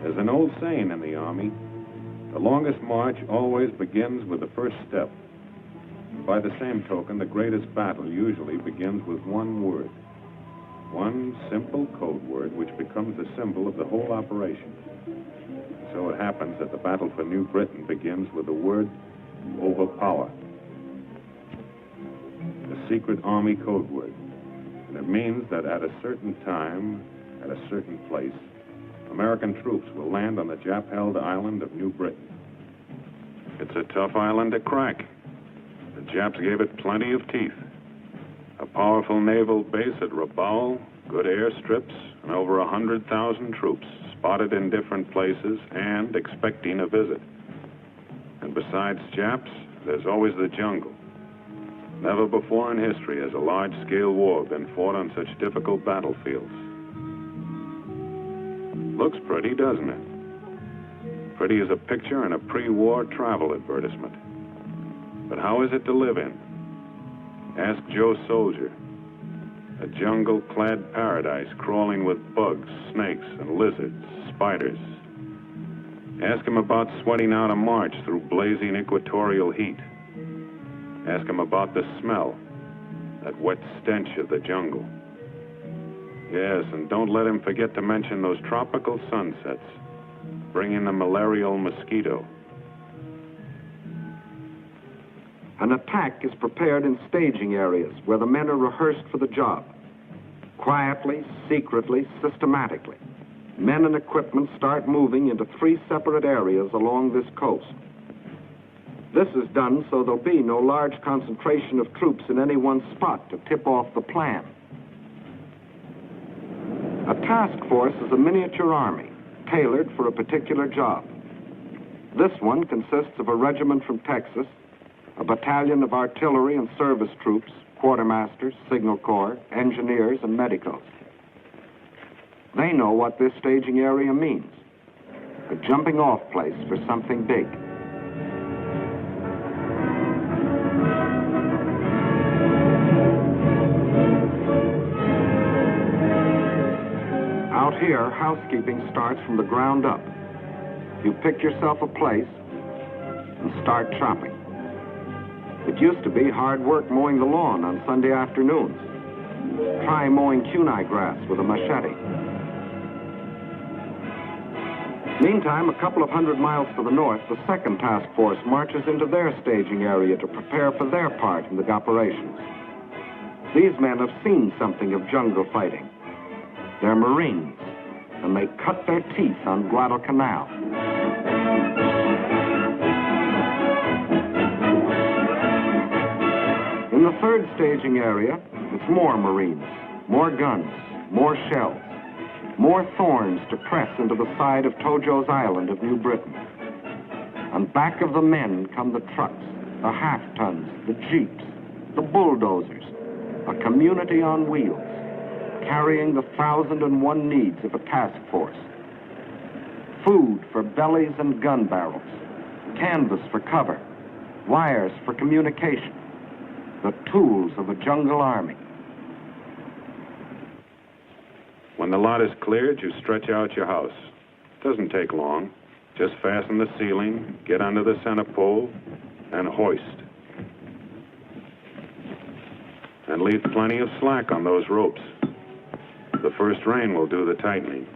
There's an old saying in the Army, the longest march always begins with the first step. By the same token, the greatest battle usually begins with one word. One simple code word which becomes the symbol of the whole operation. So it happens that the battle for New Britain begins with the word overpower. A secret Army code word. And it means that at a certain time, at a certain place, American troops will land on the Jap-held island of New Britain. It's a tough island to crack. The Japs gave it plenty of teeth. A powerful naval base at Rabaul, good airstrips, and over 100,000 troops spotted in different places and expecting a visit. And besides Japs, there's always the jungle. Never before in history has a large-scale war been fought on such difficult battlefields. Looks pretty, doesn't it? Pretty as a picture in a pre-war travel advertisement. But how is it to live in? Ask Joe Soldier. A jungle-clad paradise crawling with bugs, snakes, and lizards, spiders. Ask him about sweating out a march through blazing equatorial heat. Ask him about the smell, that wet stench of the jungle. Yes, and don't let him forget to mention those tropical sunsets, bringing the malarial mosquito. An attack is prepared in staging areas where the men are rehearsed for the job. Quietly, secretly, systematically, men and equipment start moving into 3 separate areas along this coast. This is done so there'll be no large concentration of troops in any one spot to tip off the plan. A task force is a miniature army, tailored for a particular job. This one consists of a regiment from Texas, a battalion of artillery and service troops, quartermasters, signal corps, engineers, and medicos. They know what this staging area means, a jumping-off place for something big. Out here, housekeeping starts from the ground up. You pick yourself a place and start chopping. It used to be hard work mowing the lawn on Sunday afternoons. Try mowing kunai grass with a machete. Meantime, a couple of 100 miles to the north, the second task force marches into their staging area to prepare for their part in the operations. These men have seen something of jungle fighting. They're Marines, and they cut their teeth on Guadalcanal. In the third staging area, it's more Marines, more guns, more shells, more thorns to press into the side of Tojo's Island of New Britain. And back of the men come the trucks, the half-tons, the jeeps, the bulldozers, a community on wheels, carrying the 1,001 needs of a task force. Food for bellies and gun barrels, canvas for cover, wires for communication, the tools of a jungle army. When the lot is cleared, you stretch out your house. Doesn't take long. Just fasten the ceiling, get under the center pole, and hoist. And leave plenty of slack on those ropes. The first rain will do the tightening.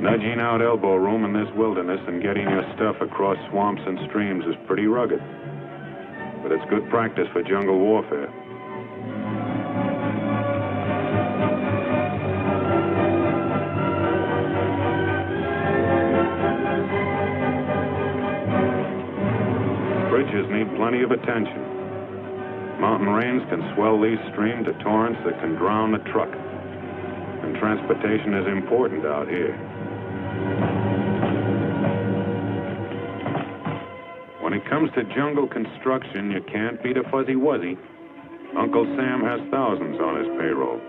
Nudging out elbow room in this wilderness and getting your stuff across swamps and streams is pretty rugged. But it's good practice for jungle warfare. Bridges need plenty of attention. Mountain rains can swell these streams to torrents that can drown the truck. And transportation is important out here. When it comes to jungle construction, you can't beat a fuzzy wuzzy. Uncle Sam has thousands on his payroll.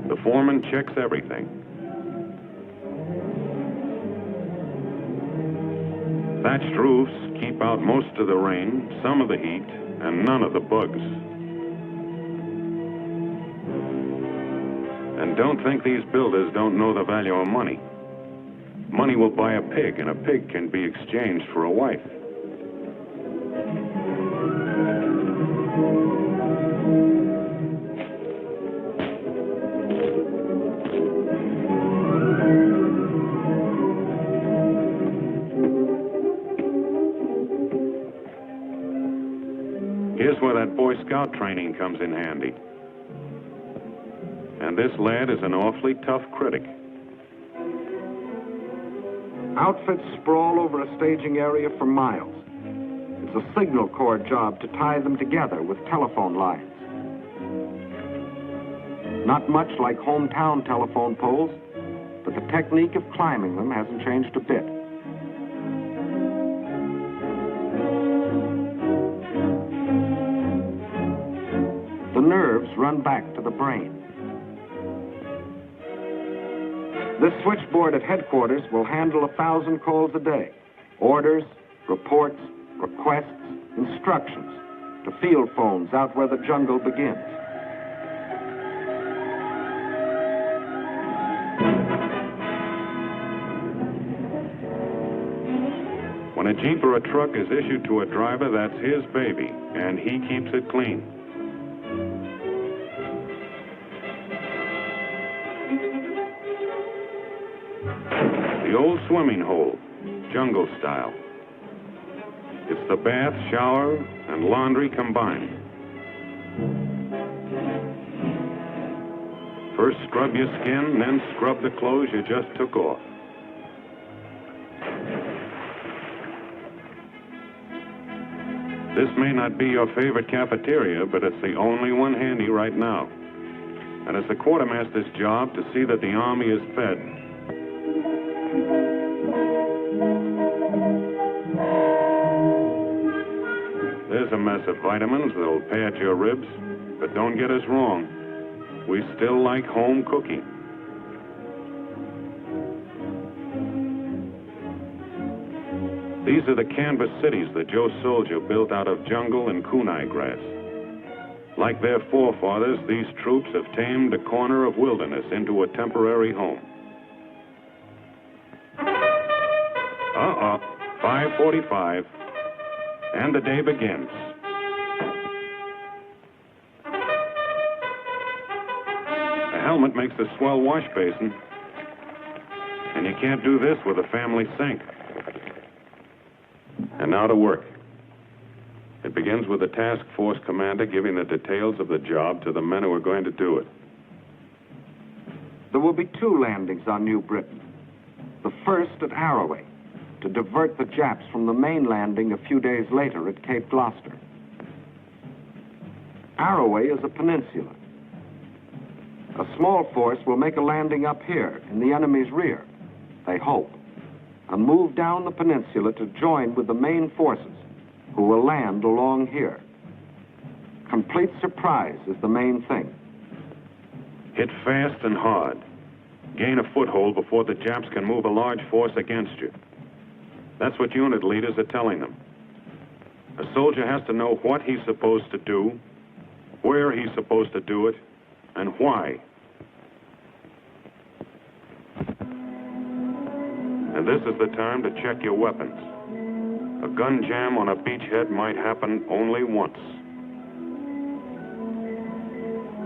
The foreman checks everything. Thatched roofs keep keep out most of the rain, some of the heat, and none of the bugs. And don't think these builders don't know the value of money. Money will buy a pig, and a pig can be exchanged for a wife. Here's where that Boy Scout training comes in handy. And this lad is an awfully tough critic. Outfits sprawl over a staging area for miles. It's a signal corps job to tie them together with telephone lines. Not much like hometown telephone poles, but the technique of climbing them hasn't changed a bit. The nerves run back to the brain. This switchboard at headquarters will handle 1,000 calls a day. Orders, reports, requests, instructions to field phones out where the jungle begins. When a Jeep or a truck is issued to a driver, that's his baby, and he keeps it clean. The old swimming hole, jungle style. It's the bath, shower, and laundry combined. First scrub your skin, then scrub the clothes you just took off. This may not be your favorite cafeteria, but it's the only one handy right now. And it's the quartermaster's job to see that the army is fed. There's a mess of vitamins that'll pad your ribs, but don't get us wrong. We still like home cooking. These are the canvas cities that Joe Soldier built out of jungle and kunai grass. Like their forefathers, these troops have tamed a corner of wilderness into a temporary home. 5:45, and the day begins. A helmet makes a swell wash basin, and you can't do this with a family sink. And now to work. It begins with the task force commander giving the details of the job to the men who are going to do it. There will be 2 landings on New Britain. The first at Arroway, to divert the Japs from the main landing a few days later at Cape Gloucester. Arroway is a peninsula. A small force will make a landing up here in the enemy's rear, they hope, and move down the peninsula to join with the main forces, who will land along here. Complete surprise is the main thing. Hit fast and hard. Gain a foothold before the Japs can move a large force against you. That's what unit leaders are telling them. A soldier has to know what he's supposed to do, where he's supposed to do it, and why. And this is the time to check your weapons. A gun jam on a beachhead might happen only once.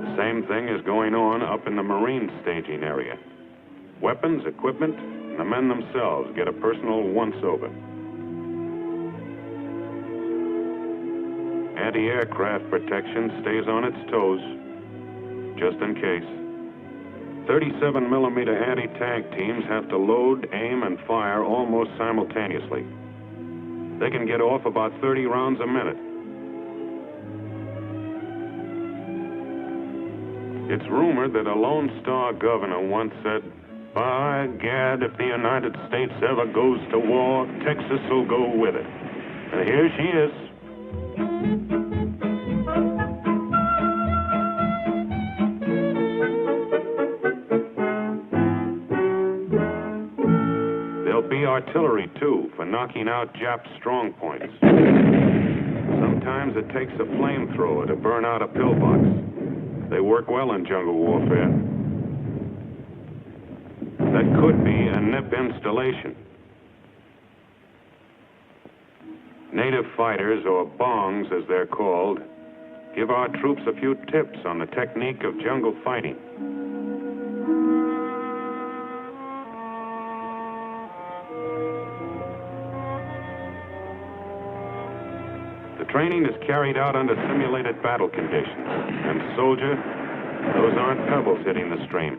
The same thing is going on up in the Marine staging area. Weapons, equipment, and the men themselves get a personal once-over. Anti-aircraft protection stays on its toes, just in case. 37mm anti-tank teams have to load, aim, and fire almost simultaneously. They can get off about 30 rounds a minute. It's rumored that a Lone Star governor once said, "By gad, if the United States ever goes to war, Texas will go with it." And here she is. There'll be artillery, too, for knocking out Jap strong points. Sometimes it takes a flamethrower to burn out a pillbox. They work well in jungle warfare. That could be a NIP installation. Native fighters, or bongs as they're called, give our troops a few tips on the technique of jungle fighting. The training is carried out under simulated battle conditions. And soldier, those aren't pebbles hitting the stream.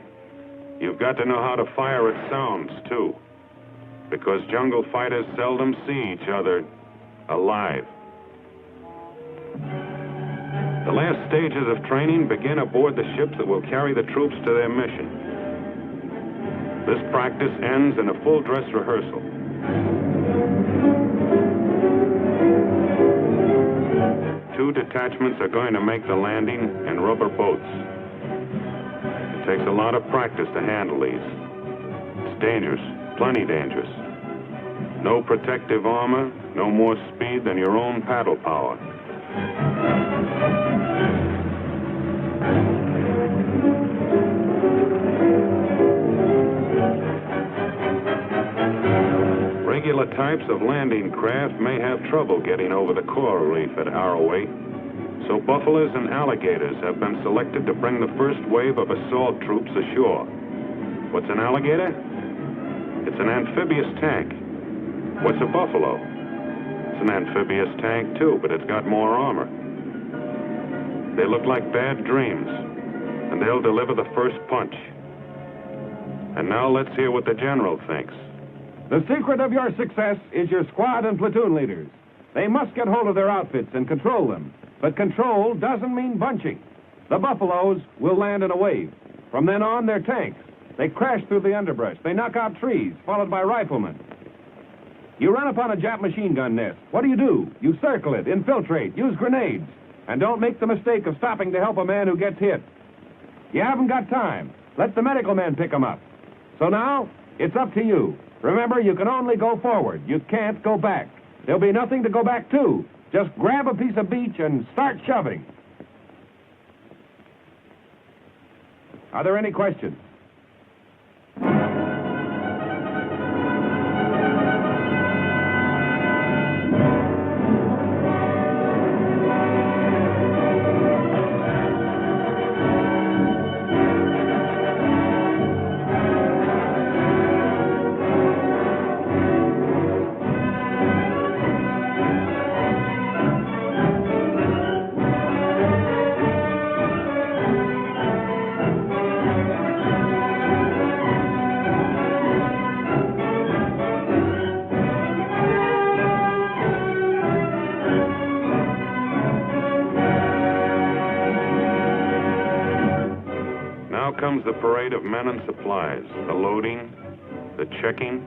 You've got to know how to fire at sounds, too. Because jungle fighters seldom see each other alive. The last stages of training begin aboard the ships that will carry the troops to their mission. This practice ends in a full-dress rehearsal. Two detachments are going to make the landing in rubber boats. It takes a lot of practice to handle these. It's dangerous, plenty dangerous. No protective armor, no more speed than your own paddle power. Regular types of landing craft may have trouble getting over the coral reef at Arroway, so buffaloes and alligators have been selected to bring the first wave of assault troops ashore. What's an alligator? It's an amphibious tank. What's a buffalo? It's an amphibious tank, too, but it's got more armor. They look like bad dreams, and they'll deliver the first punch. And now let's hear what the general thinks. The secret of your success is your squad and platoon leaders. They must get hold of their outfits and control them. But control doesn't mean bunching. The buffaloes will land in a wave. From then on, they're tanks. They crash through the underbrush. They knock out trees, followed by riflemen. You run upon a Jap machine gun nest. What do? You circle it, infiltrate, use grenades. And don't make the mistake of stopping to help a man who gets hit. You haven't got time. Let the medical men pick him up. So now, it's up to you. Remember, you can only go forward. You can't go back. There'll be nothing to go back to. Just grab a piece of beach and start shoving. Are there any questions? Comes the parade of men and supplies, the loading, the checking,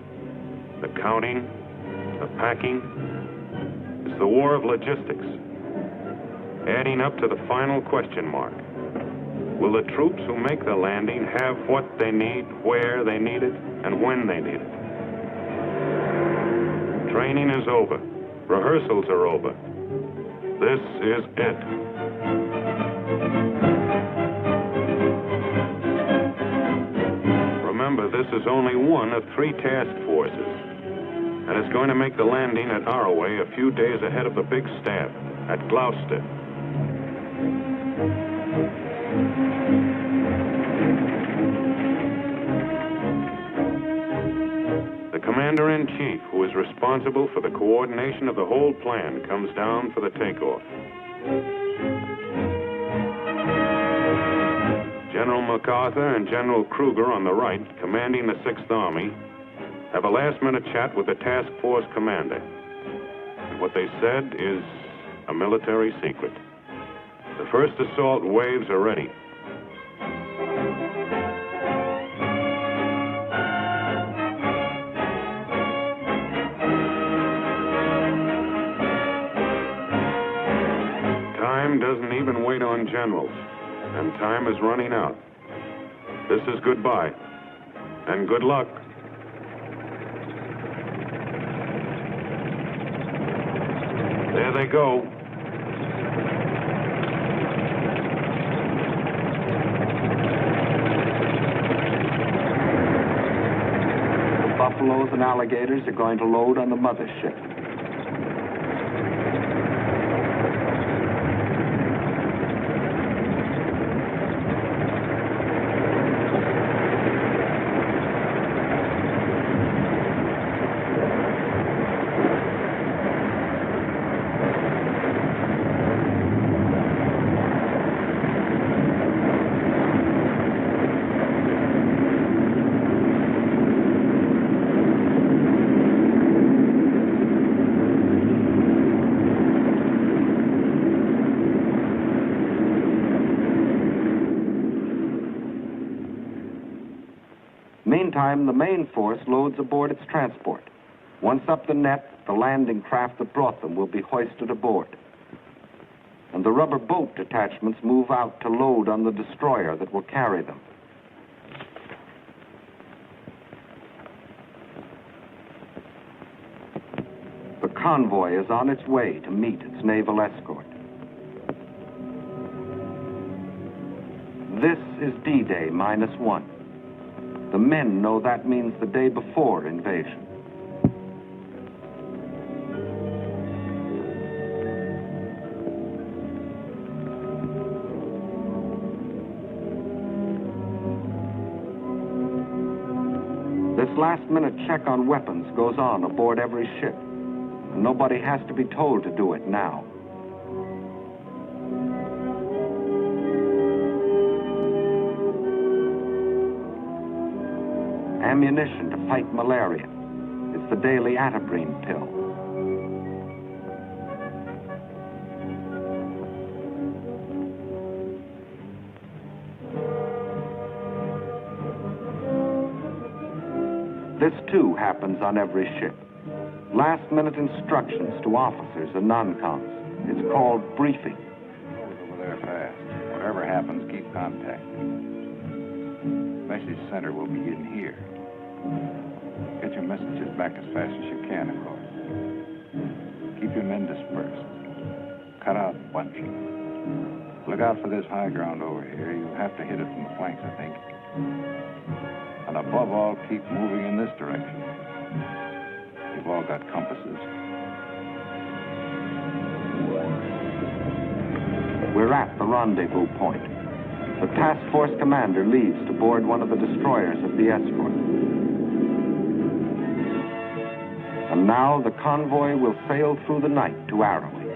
the counting, the packing. It's the war of logistics, adding up to the final question mark. Will the troops who make the landing have what they need, where they need it, and when they need it? Training is over. Rehearsals are over. This is it. Remember, this is only one of 3 task forces, and it's going to make the landing at Arroway a few days ahead of the big staff at Gloucester. The Commander-in-Chief, who is responsible for the coordination of the whole plan, comes down for the takeoff. General MacArthur and General Kruger on the right, commanding the 6th Army, have a last-minute chat with the task force commander. And what they said is a military secret. The first assault waves are ready. Time doesn't even wait on generals. And time is running out. This is goodbye, and good luck. they go. The buffaloes and alligators are going to load on the mothership. Meantime, the main force loads aboard its transport. Once up the net, the landing craft that brought them will be hoisted aboard. And the rubber boat detachments move out to load on the destroyer that will carry them. The convoy is on its way to meet its naval escort. This is D-Day -1. The men know that means the day before invasion. This last-minute check on weapons goes on aboard every ship, and nobody has to be told to do it now. Ammunition to fight malaria. It's the daily atabrine pill. This too happens on every ship. Last-minute instructions to officers and non-coms. It's called briefing. Over there fast. Whatever happens, keep contact. Message center will be in here. Get your messages back as fast as you can, of course. Keep your men dispersed. Cut out bunching. Look out for this high ground over here. You'll have to hit it from the flanks, I think. And above all, keep moving in this direction. You've all got compasses. We're at the rendezvous point. The task force commander leaves to board one of the destroyers of the escort. And now the convoy will sail through the night to Arroway.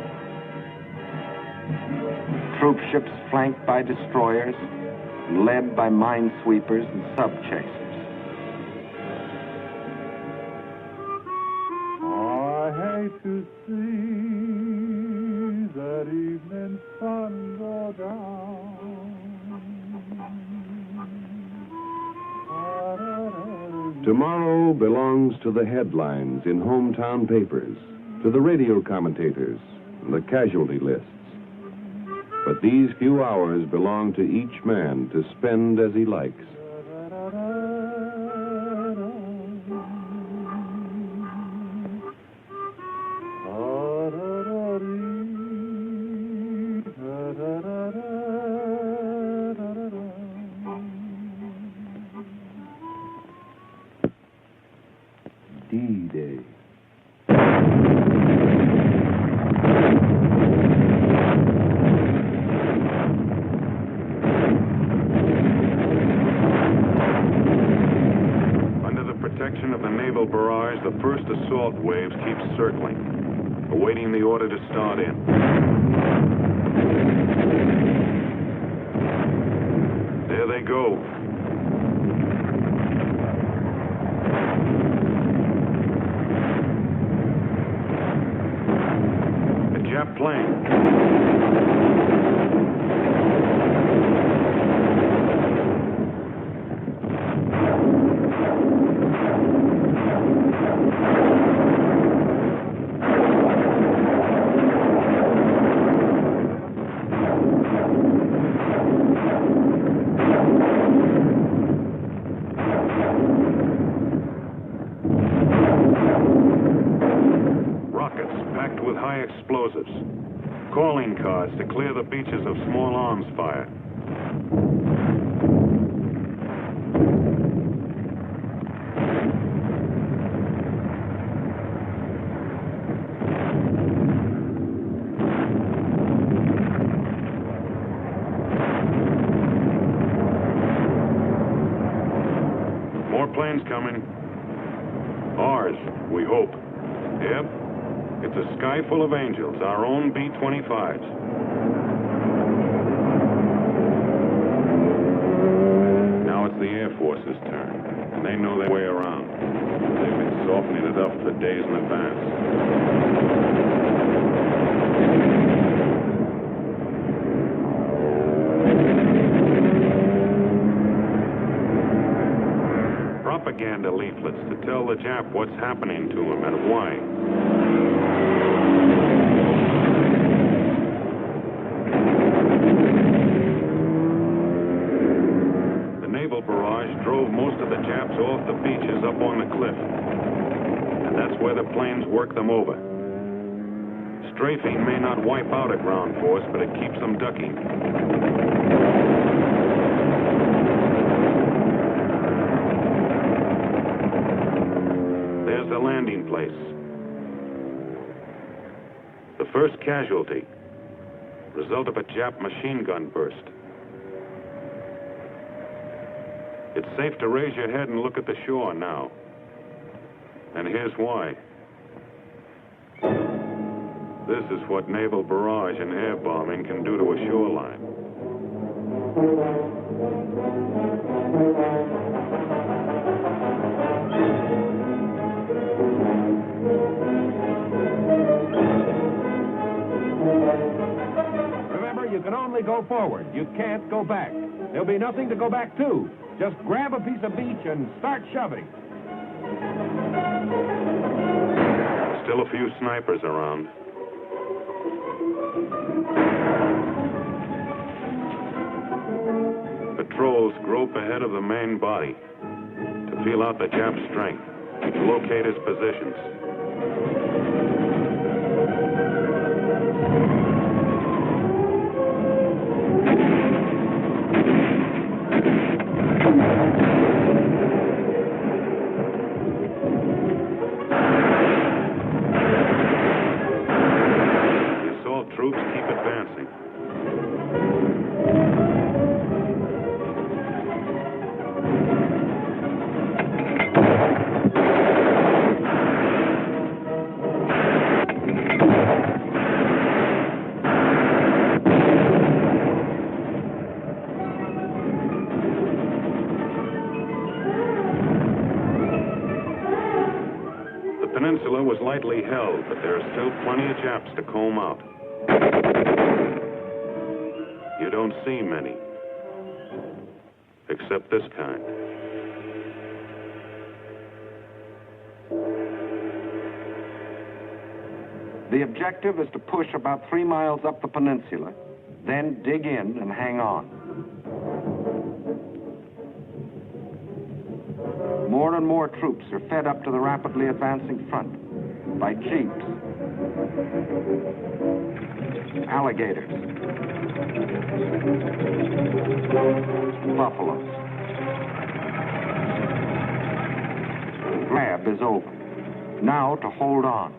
Troop ships flanked by destroyers and led by minesweepers and sub-chasers. I hate to see that evening sun go down. Tomorrow belongs to the headlines in hometown papers, to the radio commentators, and the casualty lists. But these few hours belong to each man to spend as he likes. D-Day. Under the protection of the naval barrage, the first assault waves keep circling, awaiting the order to start in. There they go. Jap plane. Rockets packed with high explosives explosives. Calling cards to clear the beaches of small arms fire. More planes coming. Ours, we hope. Yep. It's a sky full of angels, our own B-25s. Now it's the Air Force's turn, and they know their way around. They've been softening it up for days in advance. Propaganda leaflets to tell the Jap what's happening to him and why. The naval barrage drove most of the Japs off the beaches up on the cliff. And that's where the planes work them over. Strafing may not wipe out a ground force, but it keeps them ducking. The landing place. The first casualty, result of a Jap machine gun burst. It's safe to raise your head and look at the shore now. And here's why. This is what naval barrage and air bombing can do to a shoreline. Remember, you can only go forward. You can't go back. There'll be nothing to go back to. Just grab a piece of beach and start shoving. Still a few snipers around. Patrols grope ahead of the main body to feel out the Jap's strength, to locate his positions. Troops keep advancing. The peninsula was lightly held, but there are still plenty of Japs to comb out. You don't see many, except this kind. The objective is to push about 3 miles up the peninsula, then dig in and hang on. More and more troops are fed up to the rapidly advancing front by jeeps, alligators, buffaloes. Grab is over. Now to hold on.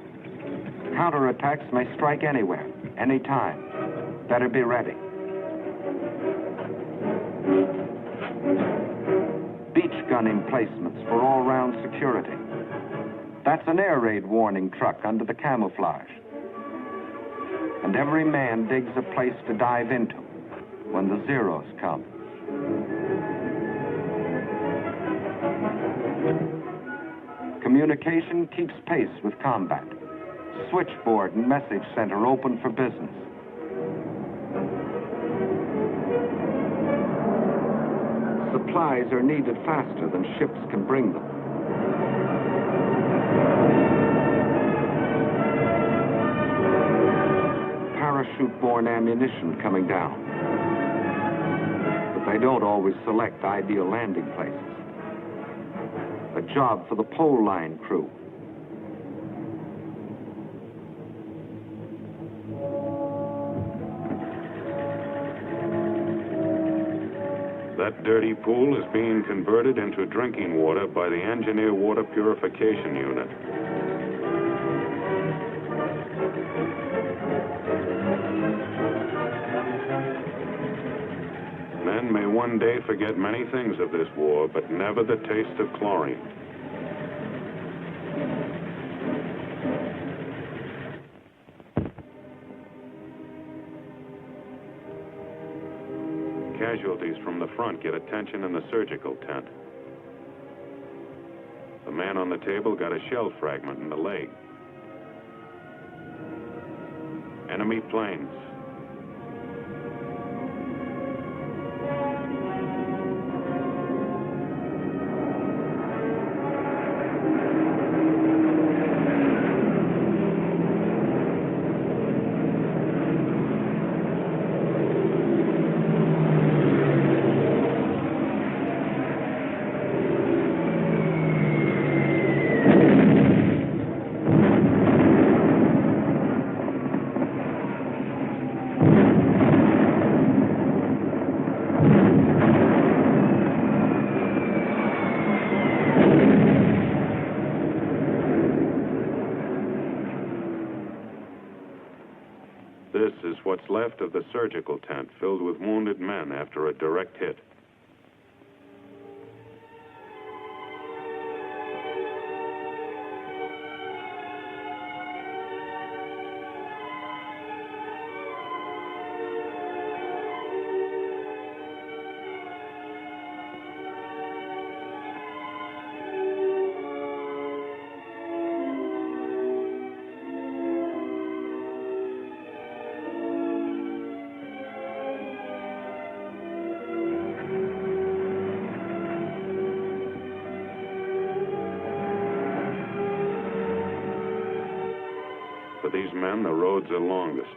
Counterattacks may strike anywhere, anytime. Better be ready. Beach gun emplacements for all-round security. That's an air raid warning truck under the camouflage. And every man digs a place to dive into when the Zeros come. Communication keeps pace with combat. Switchboard and message center open for business. Supplies are needed faster than ships can bring them. Parachute-borne ammunition coming down. But they don't always select ideal landing places. A job for the pole line crew. That dirty pool is being converted into drinking water by the Engineer Water Purification Unit. Men may one day forget many things of this war, but never the taste of chlorine. Casualties from the front get attention in the surgical tent. The man on the table got a shell fragment in the leg. Enemy planes. This is what's left of the surgical tent filled with wounded men after a direct hit. For these men, the roads are longest.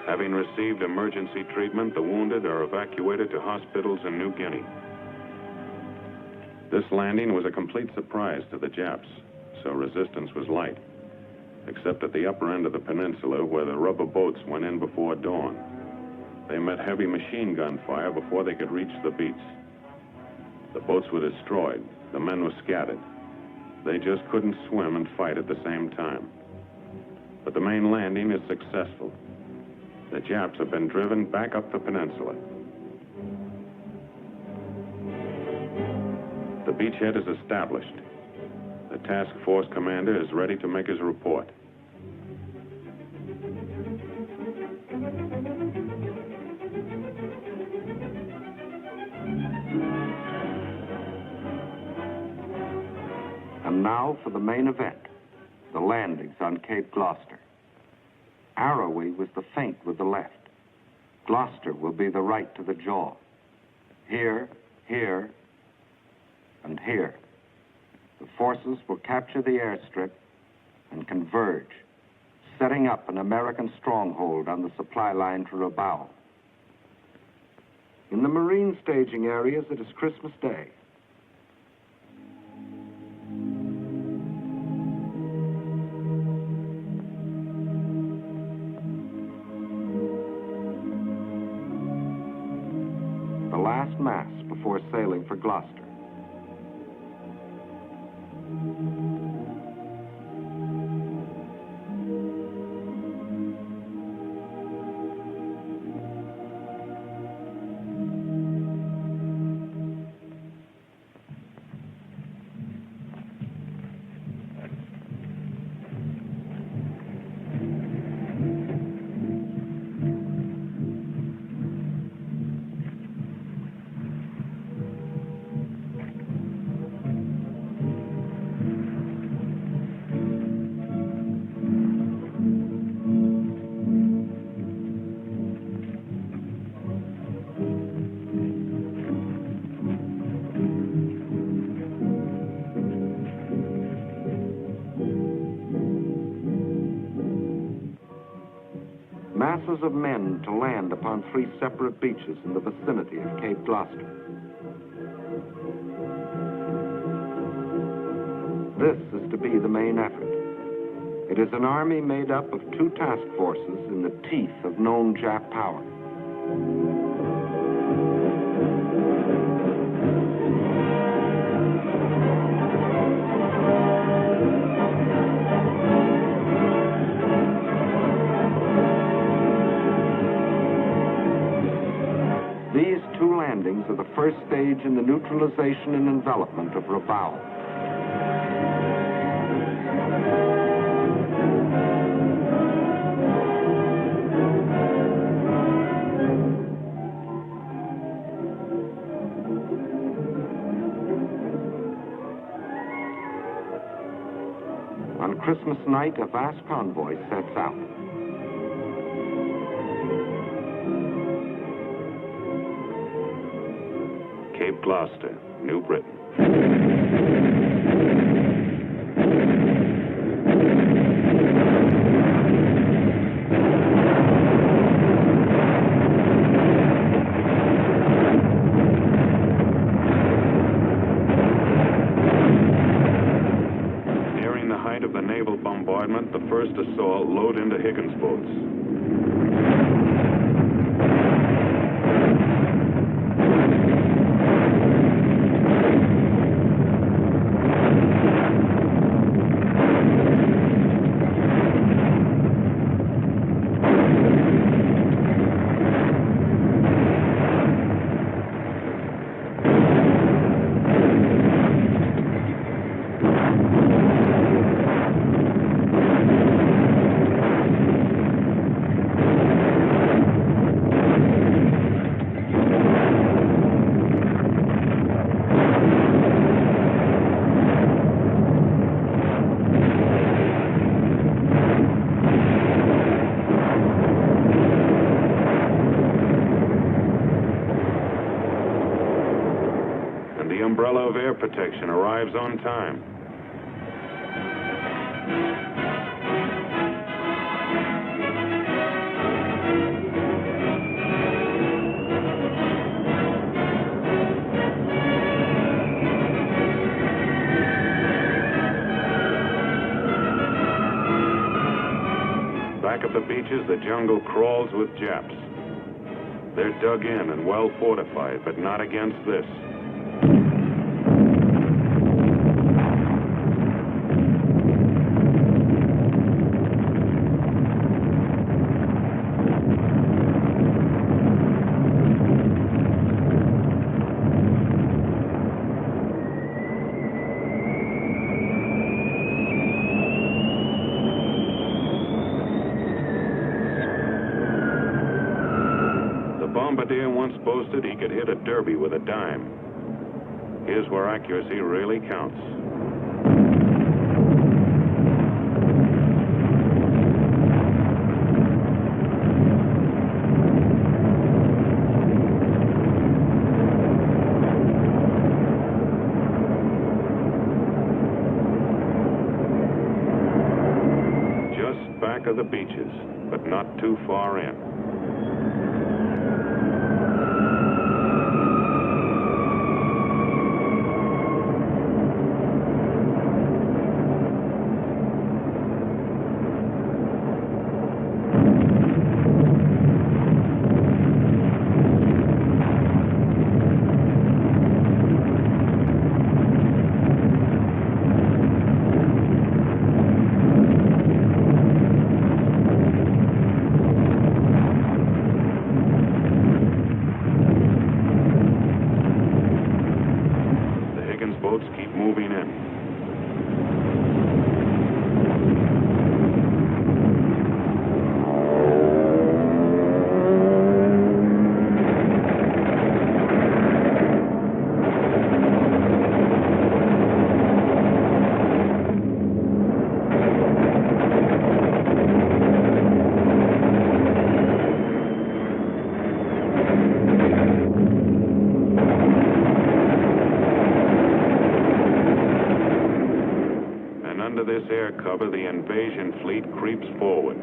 Having received emergency treatment, the wounded are evacuated to hospitals in New Guinea. This landing was a complete surprise to the Japs, so resistance was light, except at the upper end of the peninsula where the rubber boats went in before dawn. They met heavy machine gun fire before they could reach the beach. The boats were destroyed. The men were scattered. They just couldn't swim and fight at the same time. But the main landing is successful. The Japs have been driven back up the peninsula. The beachhead is established. The task force commander is ready to make his report. And now for the main event, the landings on Cape Gloucester. Arrowey was the feint with the left. Gloucester will be the right to the jaw. Here, here, and here. The forces will capture the airstrip and converge, setting up an American stronghold on the supply line to Rabaul. In the Marine staging areas, it is Christmas Day. The last mass before sailing for Gloucester. Masses of men to land upon 3 separate beaches in the vicinity of Cape Gloucester. This is to be the main effort. It is an army made up of 2 task forces in the teeth of known Jap power. These 2 landings are the first stage in the neutralization and envelopment of Rabaul. On Christmas night, a vast convoy sets out. Cape Gloucester, New Britain. Nearing the height of the naval bombardment, the first assault load into Higgins boats. The umbrella of air protection arrives on time. Back at the beaches, the jungle crawls with Japs. They're dug in and well fortified, but not against this. Bombardier once boasted he could hit a derby with a dime. Here's where accuracy really counts. Just back of the beaches, but not too far in. Boats keep moving in. Under this air cover, the invasion fleet creeps forward.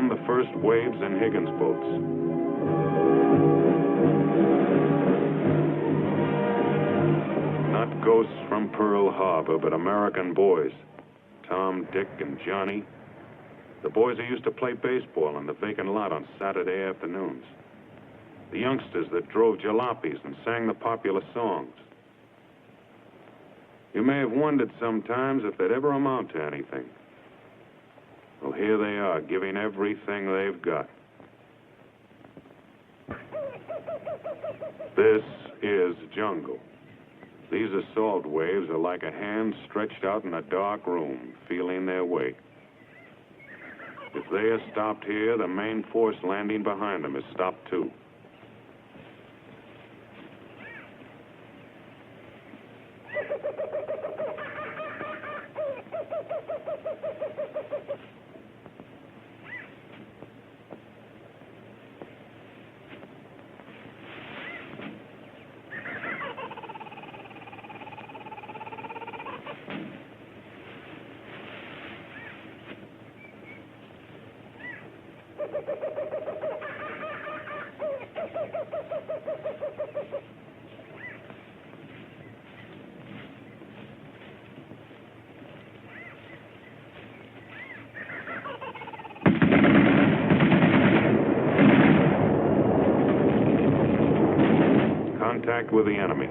come the first waves in Higgins boats. Not ghosts from Pearl Harbor, but American boys. Tom, Dick, and Johnny. The boys who used to play baseball in the vacant lot on Saturday afternoons. The youngsters that drove jalopies and sang the popular songs. You may have wondered sometimes if they'd ever amount to anything. Well, here they are, giving everything they've got. This is jungle. These assault waves are like a hand stretched out in a dark room, feeling their way. If they are stopped here, the main force landing behind them is stopped too. Contact with the enemy.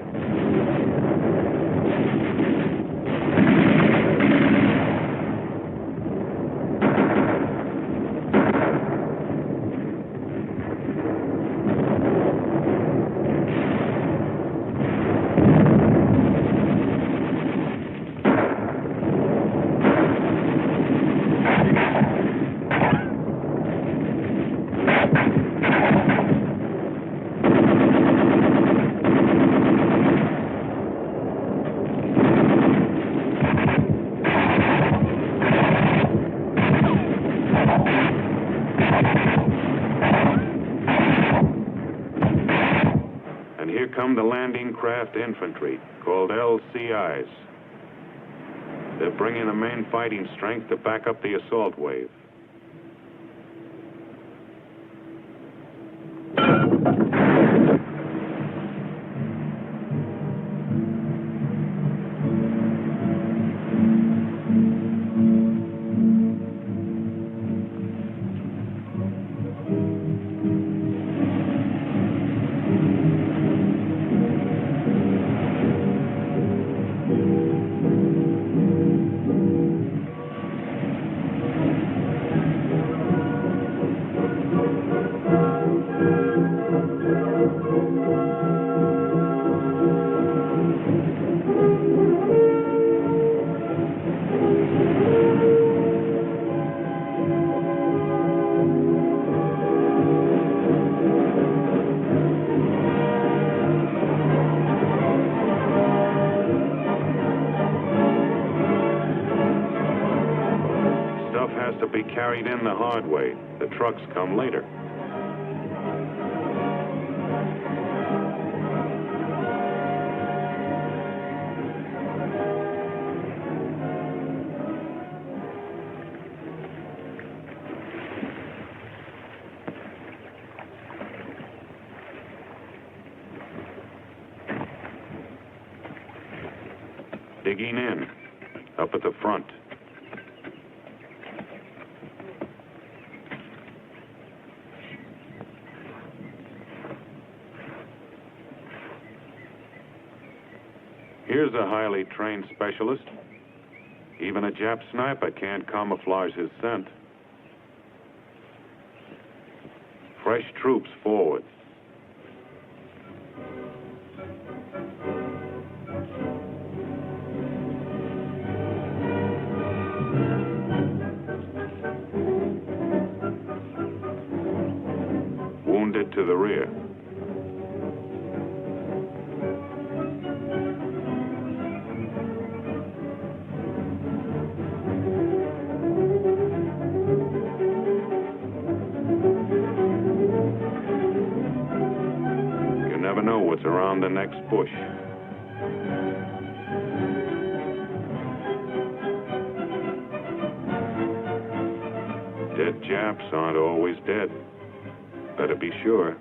Come the landing craft infantry, called LCIs. They're bringing the main fighting strength to back up the assault wave. Be carried in the hard way. The trucks come later. Digging in, up at the front. Here's a highly trained specialist. Even a Jap sniper can't camouflage his scent. Fresh troops forward. Wounded to the rear. Know what's around the next bush. Dead Japs aren't always dead. Better be sure.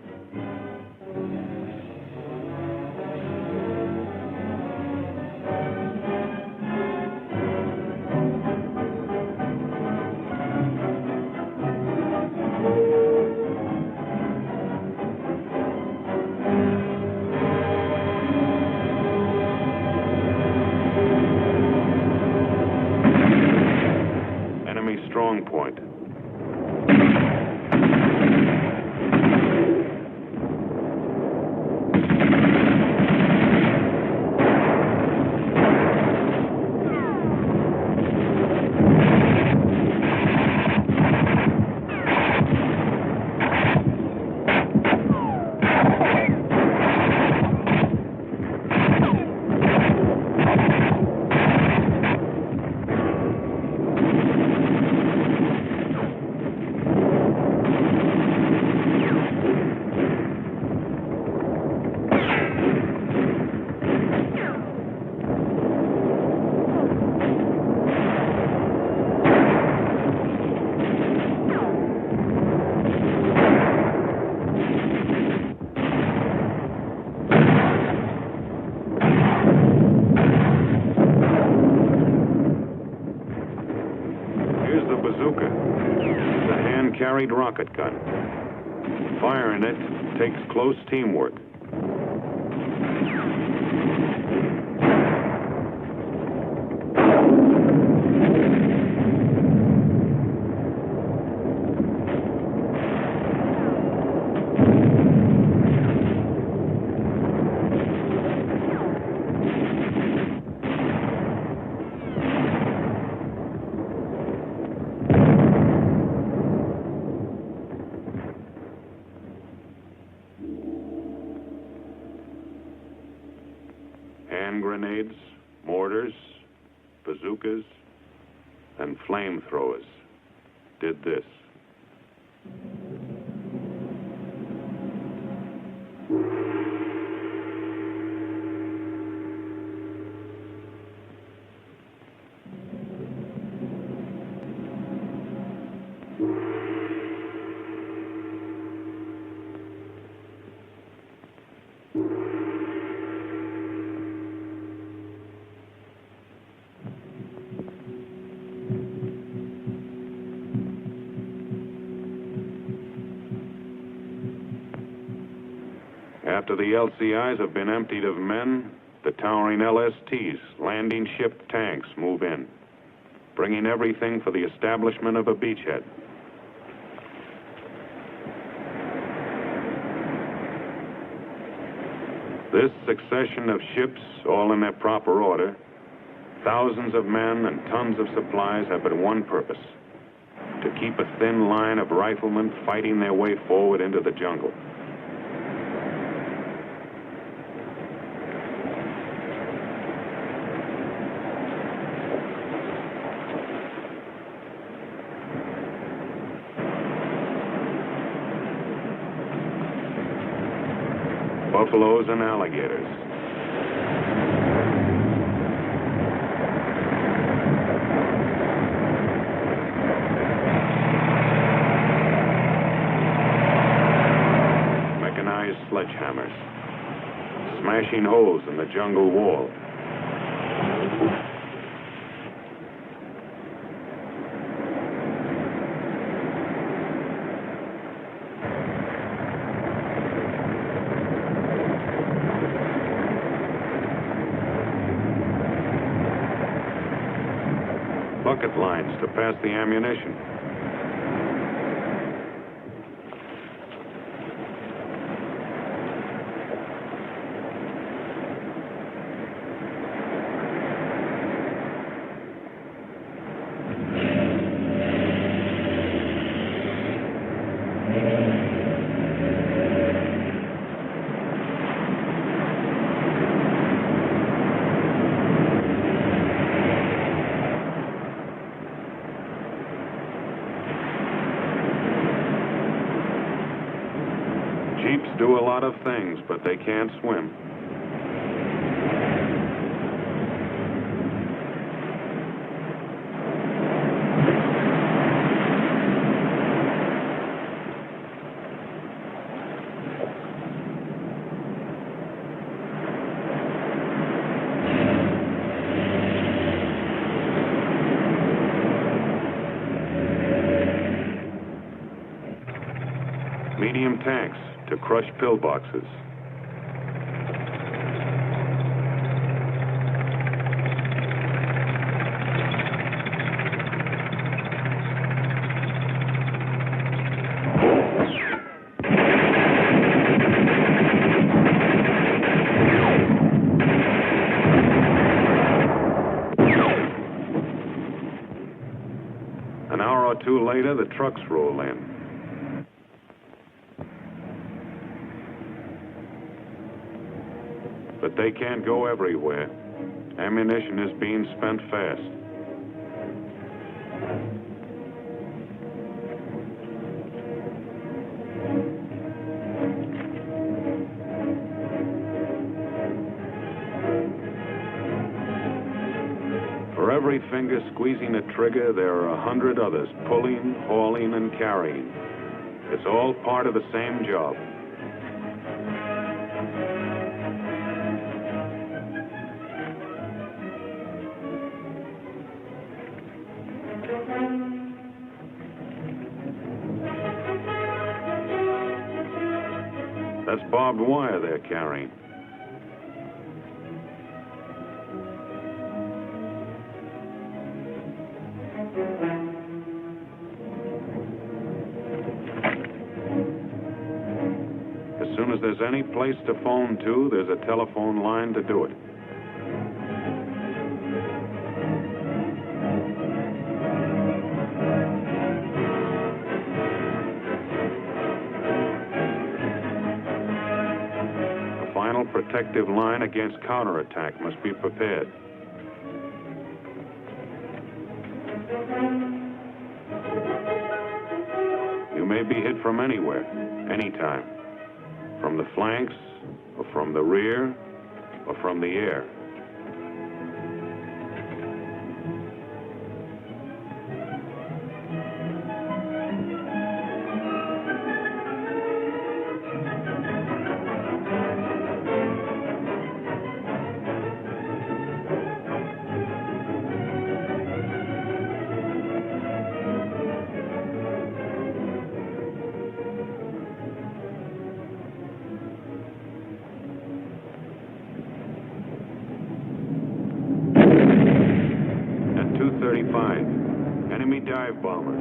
Enemy strong point. Bazooka. It's a hand-carried rocket gun. Firing it takes close teamwork. Hand grenades, mortars, bazookas, and flamethrowers did this. After the LCIs have been emptied of men, the towering LSTs, landing ship tanks, move in, bringing everything for the establishment of a beachhead. This succession of ships, all in their proper order, thousands of men and tons of supplies have but one purpose: to keep a thin line of riflemen fighting their way forward into the jungle. Buffaloes and alligators. Mechanized sledgehammers, smashing holes in the jungle wall. Bucket lines to pass the ammunition. Jeeps do a lot of things, but they can't swim. Medium tanks to crush pillboxes. An hour or two later, the trucks roll in. But they can't go everywhere. Ammunition is being spent fast. For every finger squeezing a trigger, there are 100 others pulling, hauling, and carrying. It's all part of the same job. That's barbed wire they're carrying. As soon as there's any place to phone to, there's a telephone line to do it. A final protective line against counterattack must be prepared. You may be hit from anywhere, anytime. From the flanks, or from the rear, or from the air. Enemy dive bombers.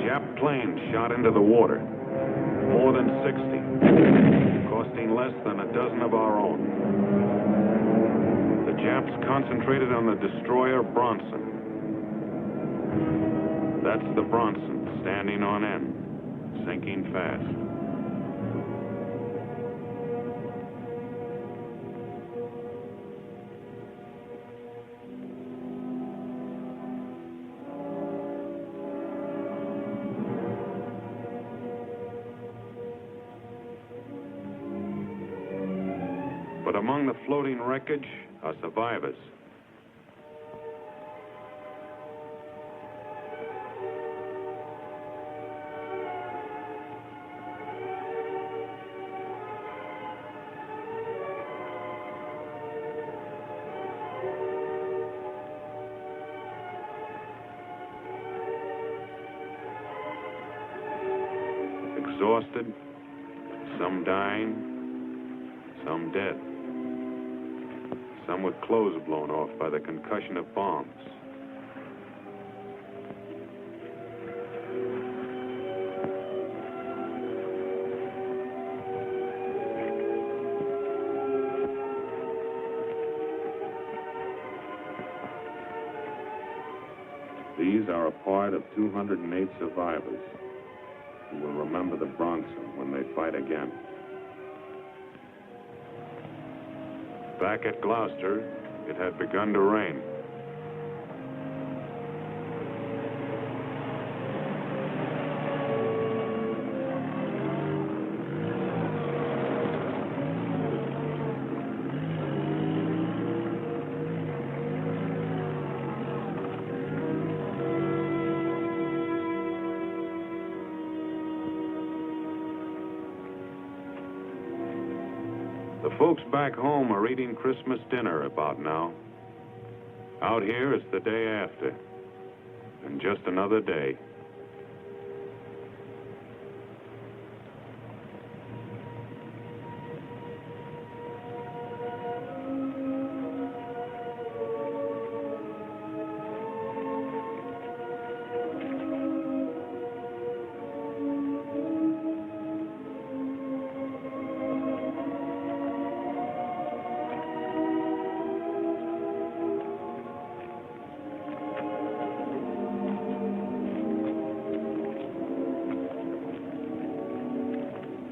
Jap planes shot into the water. More than 60. Costing less than a dozen of our own. The Japs concentrated on the destroyer Bronson. That's the Bronson, standing on end, sinking fast. But among the floating wreckage are survivors. Exhausted, some dying, some dead. Some with clothes blown off by the concussion of bombs. These are a part of 208 survivors who will remember the Bronson when they fight again. Back at Gloucester, it had begun to rain. The folks back home are eating Christmas dinner about now. Out here, it's the day after. and just another day.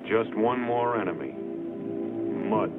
Just one more enemy. Mud.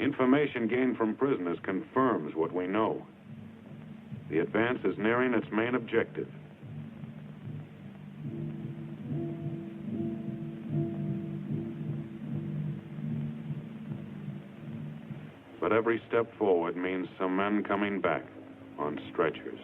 Information gained from prisoners confirms what we know. The advance is nearing its main objective. But every step forward means some men coming back on stretchers.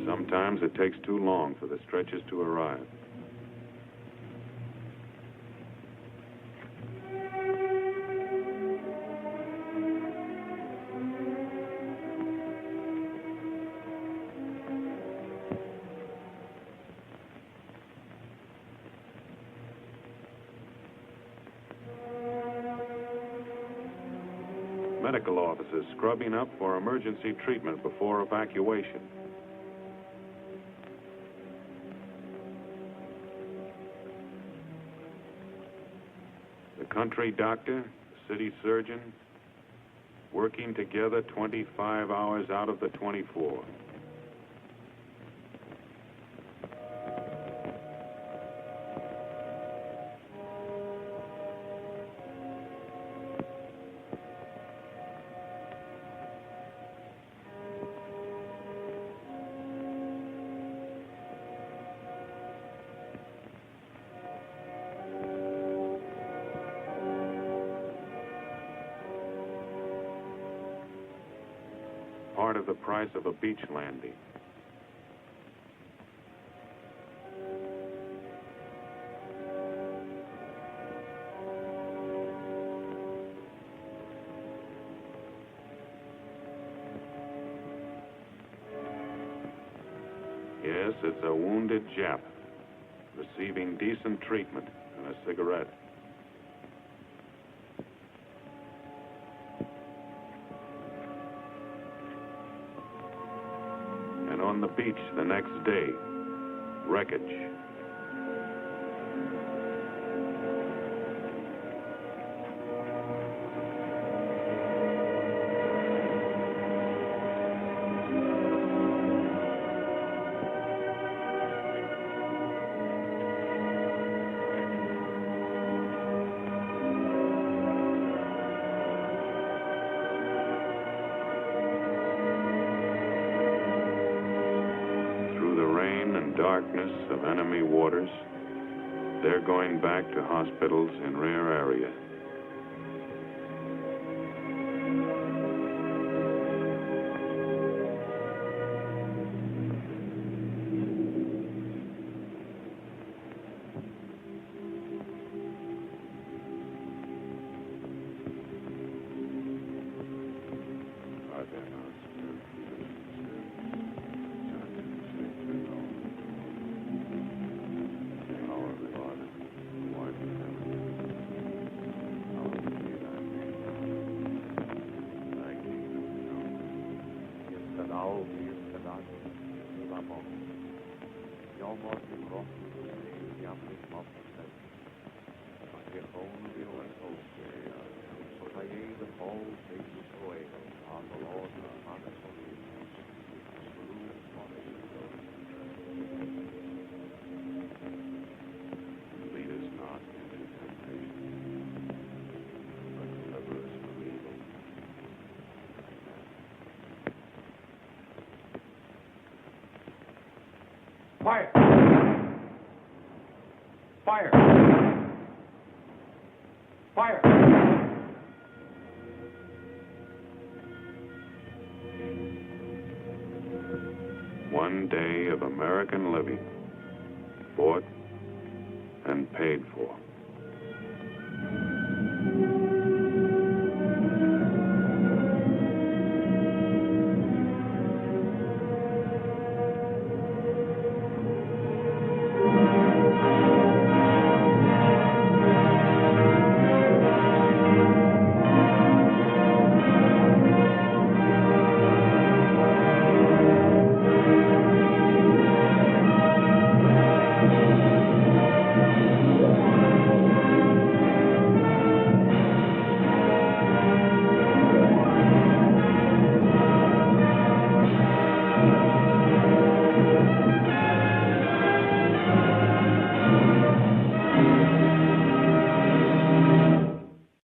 Sometimes it takes too long for the stretchers to arrive. Medical officers scrubbing up for emergency treatment before evacuation. The country doctor, the city surgeon, working together 25 hours out of the 24. Part of the price of a beach landing. Yes, it's a wounded Jap, receiving decent treatment and a cigarette. On the beach the next day, wreckage. Darkness of enemy waters, they're going back to hospitals in rear area. Gewoon weer een Lead us not into temptation, but deliver us from evil. Fire! Fire! Fire! One day of American living, bought and paid for.